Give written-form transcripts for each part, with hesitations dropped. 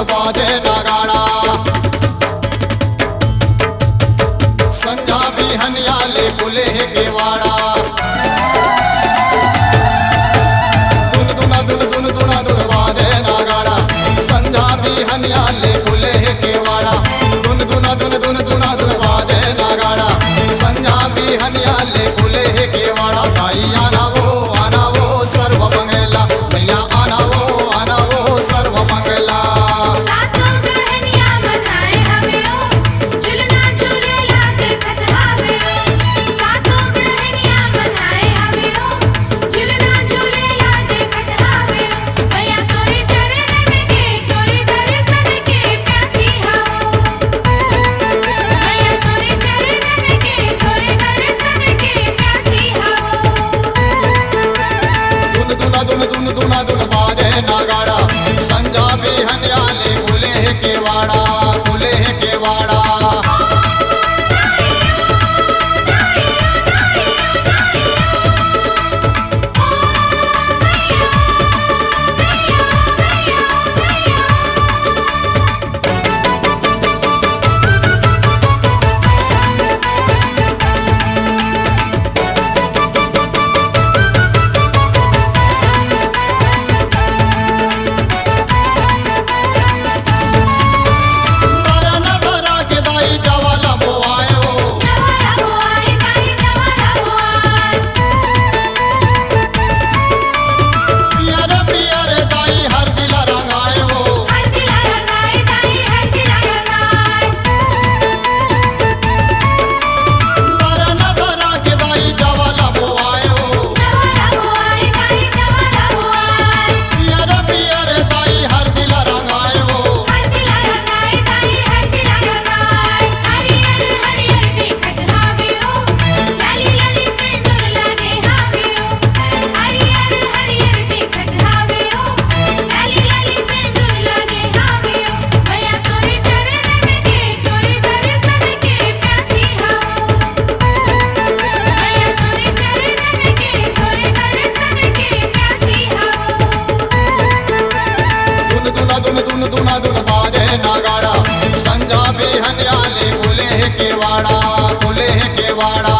बाजे नगाड़ा। संझा भी हनियाले खुले है केवाड़ा। दुन दुना दुन दुन दुना दुन बाजे नगाड़ा। संझा भी हनियाले खुले है केवाड़ा। दुन दुना दुन दुन दुना दुन बाजे नगाड़ा। संझा भी हनियाले खुले है केवाड़ा। ताई आना वो सर्व मंगला। मैया आना वो सर्व मंगला। सातों बहनियां मनाए हवे ओ, झुलना झूलेला देखत हवे ओ। सातों बहनियां मनाए हवे ओ, झुलना झूलेला देखत हवे ओ। मैया तोरे चरणन के तोरे दर्शन के प्यासी हूँ। मैया तोरे चरणन के तोरे दर्शन के प्यासी हूँ। दुन दुना दुन दुन दुना दुन बाजे नगाड़ा। संझा भी हनियाले खुले है केवाड़ा। खुले है केवाड़ा। दुन दुना दुन बाजे नगाड़ा। संझा भी हनियाले खुले है केवाड़ा। खुले है केवाड़ा।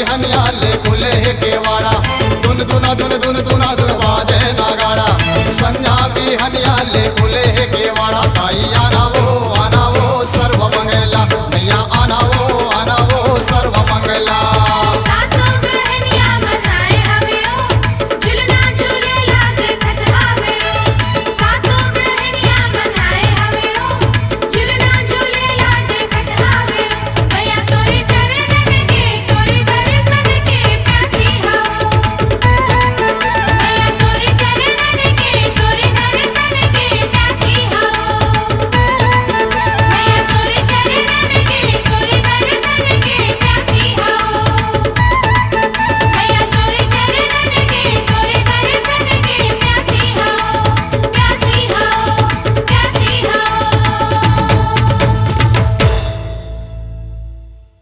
हनियाले खुले है केवाड़ा। दुन दुना दुन दुन दुना दुन बाजे नगाड़ा। संझा भी हनियाले खुले